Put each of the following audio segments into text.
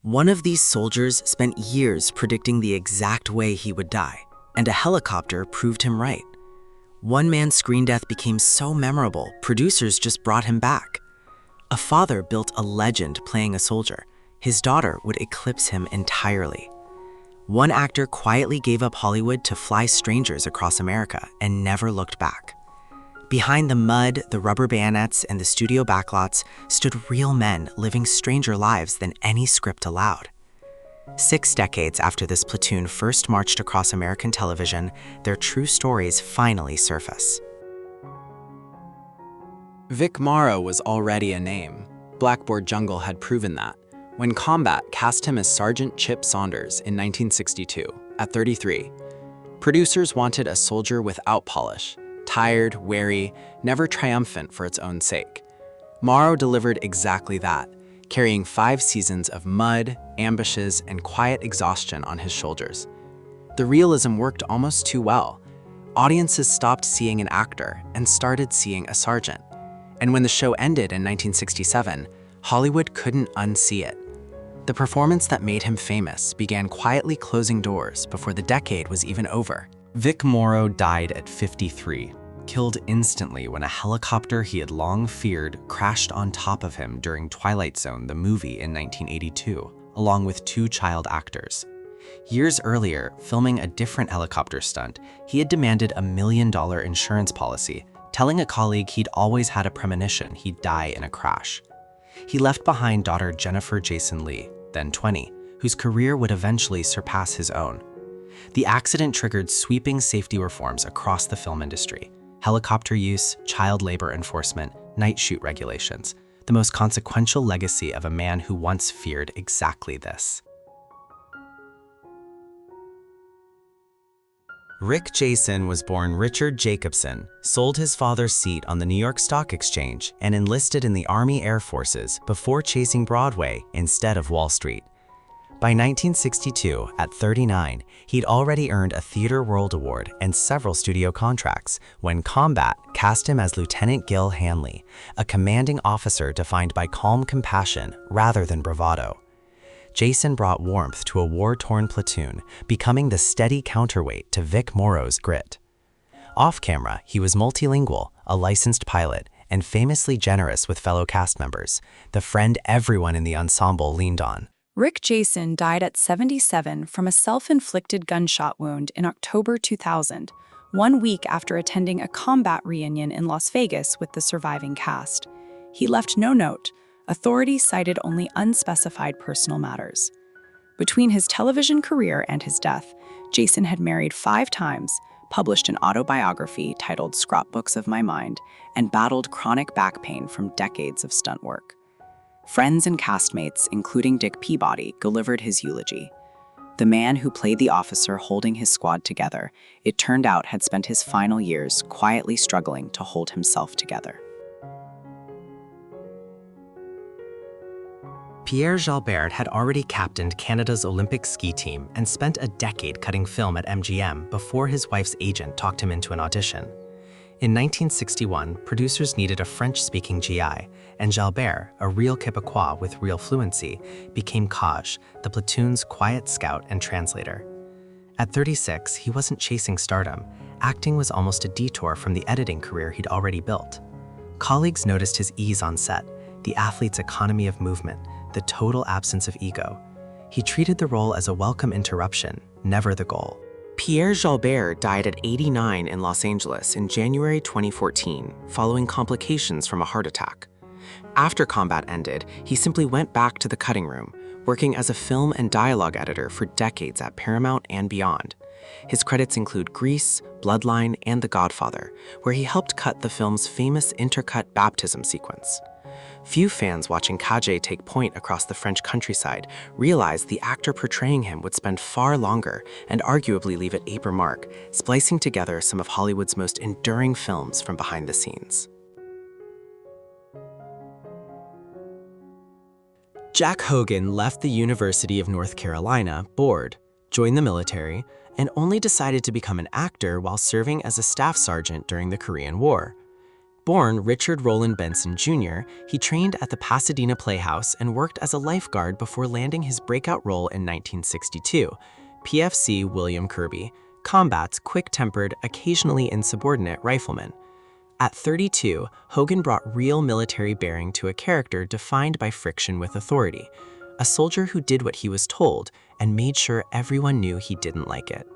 One of these soldiers spent years predicting the exact way he would die, and a helicopter proved him right. One man's screen death became so memorable, producers just brought him back. A father built a legend playing a soldier. His daughter would eclipse him entirely. One actor quietly gave up Hollywood to fly strangers across America and never looked back. Behind the mud, the rubber bayonets, and the studio backlots stood real men living stranger lives than any script allowed. 6 decades after this platoon first marched across American television, their true stories finally surface. Vic Morrow was already a name. Blackboard Jungle had proven that, when Combat cast him as Sergeant Chip Saunders in 1962, at 33. Producers wanted a soldier without polish, tired, wary, never triumphant for its own sake. Morrow delivered exactly that, carrying 5 seasons of mud, ambushes, and quiet exhaustion on his shoulders. The realism worked almost too well. Audiences stopped seeing an actor and started seeing a sergeant. And when the show ended in 1967, Hollywood couldn't unsee it. The performance that made him famous began quietly closing doors before the decade was even over. Vic Morrow died at 53, killed instantly when a helicopter he had long feared crashed on top of him during Twilight Zone, the movie in 1982, along with 2 child actors. Years earlier, filming a different helicopter stunt, he had demanded a $1 million insurance policy, telling a colleague he'd always had a premonition he'd die in a crash. He left behind daughter Jennifer Jason Leigh, then 20, whose career would eventually surpass his own. The accident triggered sweeping safety reforms across the film industry: helicopter use, child labor enforcement, night shoot regulations, the most consequential legacy of a man who once feared exactly this. Rick Jason was born Richard Jacobson, sold his father's seat on the New York Stock Exchange, and enlisted in the Army Air Forces before chasing Broadway instead of Wall Street. By 1962, at 39, he'd already earned a Theatre World Award and several studio contracts when Combat cast him as Lieutenant Gil Hanley, a commanding officer defined by calm compassion rather than bravado. Jason brought warmth to a war-torn platoon, becoming the steady counterweight to Vic Morrow's grit. Off-camera, he was multilingual, a licensed pilot, and famously generous with fellow cast members, the friend everyone in the ensemble leaned on. Rick Jason died at 77 from a self-inflicted gunshot wound in October 2000, 1 week after attending a Combat reunion in Las Vegas with the surviving cast. He left no note. Authorities cited only unspecified personal matters. Between his television career and his death, Jason had married 5 times, published an autobiography titled Scrapbooks of My Mind, and battled chronic back pain from decades of stunt work. Friends and castmates, including Dick Peabody, delivered his eulogy. The man who played the officer holding his squad together, it turned out had spent his final years quietly struggling to hold himself together. Pierre Jalbert had already captained Canada's Olympic ski team and spent a decade cutting film at MGM before his wife's agent talked him into an audition. In 1961, producers needed a French-speaking GI, and Jalbert, a real Quebecois with real fluency, became Kaj, the platoon's quiet scout and translator. At 36, he wasn't chasing stardom. Acting was almost a detour from the editing career he'd already built. Colleagues noticed his ease on set, the athlete's economy of movement, the total absence of ego. He treated the role as a welcome interruption, never the goal. Pierre Jalbert died at 89 in Los Angeles in January 2014, following complications from a heart attack. After Combat ended, he simply went back to the cutting room, working as a film and dialogue editor for decades at Paramount and beyond. His credits include Grease, Bloodline, and The Godfather, where he helped cut the film's famous intercut baptism sequence. Few fans watching Kaj take point across the French countryside realized the actor portraying him would spend far longer and arguably leave an ape mark, splicing together some of Hollywood's most enduring films from behind the scenes. Jack Hogan left the University of North Carolina bored, joined the military, and only decided to become an actor while serving as a staff sergeant during the Korean War. Born Richard Roland Benson Jr., he trained at the Pasadena Playhouse and worked as a lifeguard before landing his breakout role in 1962, PFC William Kirby, Combat's quick-tempered, occasionally insubordinate rifleman. At 32, Hogan brought real military bearing to a character defined by friction with authority, a soldier who did what he was told and made sure everyone knew he didn't like it.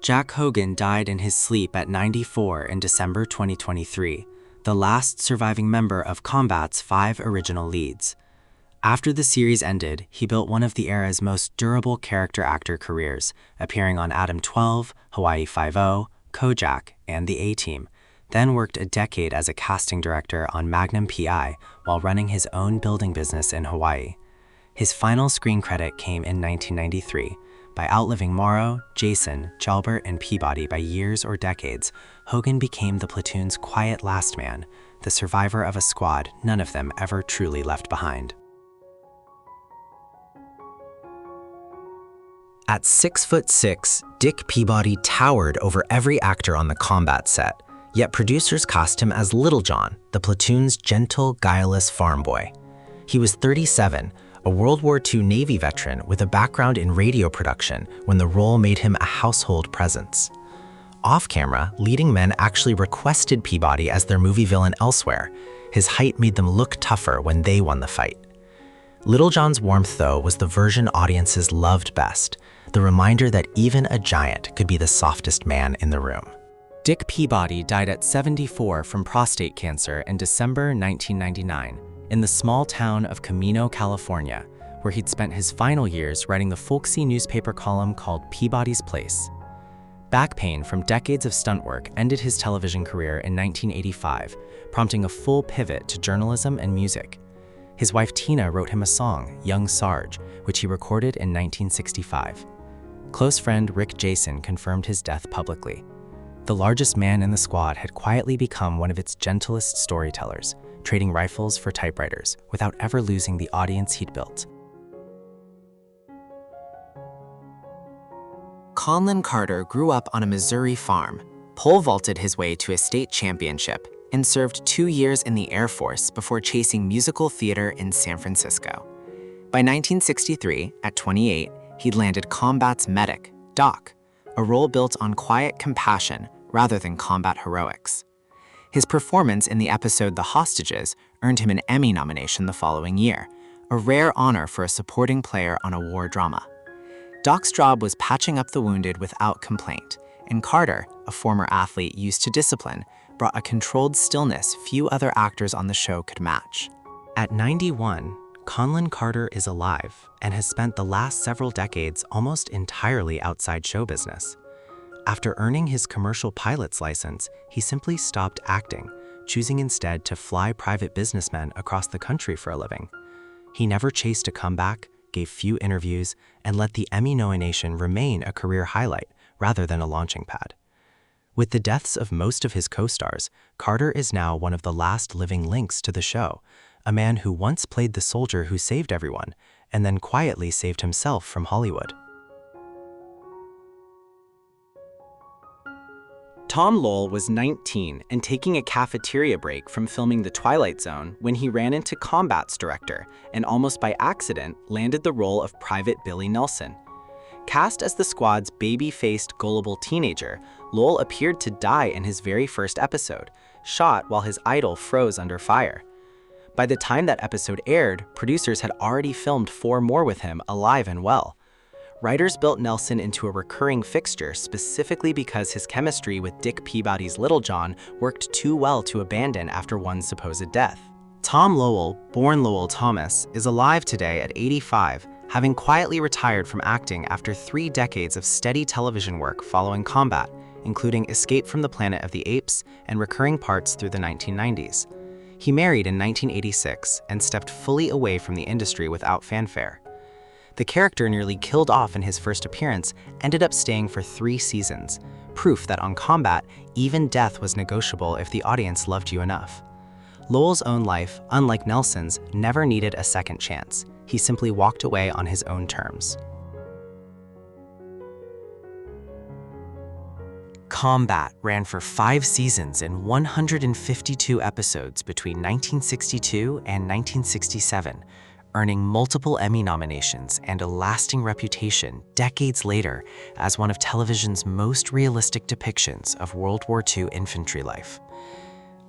Jack Hogan died in his sleep at 94 in December 2023, the last surviving member of Combat's 5 original leads. After the series ended, he built one of the era's most durable character actor careers, appearing on Adam 12, Hawaii Five-0, Kojak, and The A-Team, then worked a decade as a casting director on Magnum P.I. while running his own building business in Hawaii. His final screen credit came in 1993. By outliving Morrow, Jason, Jalbert, and Peabody by years or decades, Hogan became the platoon's quiet last man, the survivor of a squad none of them ever truly left behind. At 6'6", Dick Peabody towered over every actor on the Combat set, yet producers cast him as Little John, the platoon's gentle, guileless farm boy. He was 37, a World War II Navy veteran with a background in radio production when the role made him a household presence. Off-camera, leading men actually requested Peabody as their movie villain elsewhere. His height made them look tougher when they won the fight. Little John's warmth, though, was the version audiences loved best, the reminder that even a giant could be the softest man in the room. Dick Peabody died at 74 from prostate cancer in December 1999 in the small town of Camino, California, where he'd spent his final years writing the folksy newspaper column called Peabody's Place. Back pain from decades of stunt work ended his television career in 1985, prompting a full pivot to journalism and music. His wife Tina wrote him a song, Young Sarge, which he recorded in 1965. Close friend Rick Jason confirmed his death publicly. The largest man in the squad had quietly become one of its gentlest storytellers, trading rifles for typewriters without ever losing the audience he'd built. Conlan Carter grew up on a Missouri farm, pole vaulted his way to a state championship, and served 2 years in the Air Force before chasing musical theater in San Francisco. By 1963, at 28, he'd landed Combat's medic, Doc, a role built on quiet compassion rather than combat heroics. His performance in the episode The Hostages earned him an Emmy nomination the following year, a rare honor for a supporting player on a war drama. Doc's job was patching up the wounded without complaint, and Carter, a former athlete used to discipline, brought a controlled stillness few other actors on the show could match. At 91, Conlan Carter is alive and has spent the last several decades almost entirely outside show business. After earning his commercial pilot's license, he simply stopped acting, choosing instead to fly private businessmen across the country for a living. He never chased a comeback, gave few interviews, and let the Emmy nomination remain a career highlight rather than a launching pad. With the deaths of most of his co-stars, Carter is now one of the last living links to the show, a man who once played the soldier who saved everyone and then quietly saved himself from Hollywood. Tom Lowell was 19 and taking a cafeteria break from filming The Twilight Zone when he ran into Combat's director and almost by accident landed the role of Private Billy Nelson. Cast as the squad's baby-faced, gullible teenager, Lowell appeared to die in his very first episode, shot while his idol froze under fire. By the time that episode aired, producers had already filmed 4 more with him alive and well. Writers built Nelson into a recurring fixture specifically because his chemistry with Dick Peabody's Little John worked too well to abandon after one supposed death. Tom Lowell, born Lowell Thomas, is alive today at 85, having quietly retired from acting after 3 decades of steady television work following Combat, including Escape from the Planet of the Apes and recurring parts through the 1990s. He married in 1986 and stepped fully away from the industry without fanfare. The character nearly killed off in his first appearance ended up staying for 3 seasons, proof that on Combat, even death was negotiable if the audience loved you enough. Lowell's own life, unlike Nelson's, never needed a second chance. He simply walked away on his own terms. Combat ran for 5 seasons and 152 episodes between 1962 and 1967, earning multiple Emmy nominations and a lasting reputation decades later as one of television's most realistic depictions of World War II infantry life.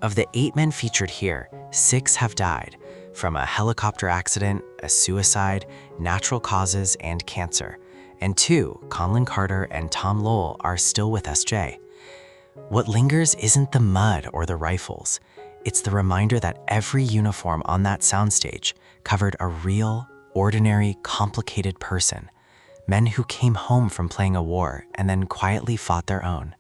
Of the 8 men featured here, 6 have died from a helicopter accident, a suicide, natural causes, and cancer. And 2, Conlan Carter and Tom Lowell, are still with SJ. What lingers isn't the mud or the rifles. It's the reminder that every uniform on that soundstage covered a real, ordinary, complicated person. Men who came home from playing a war and then quietly fought their own.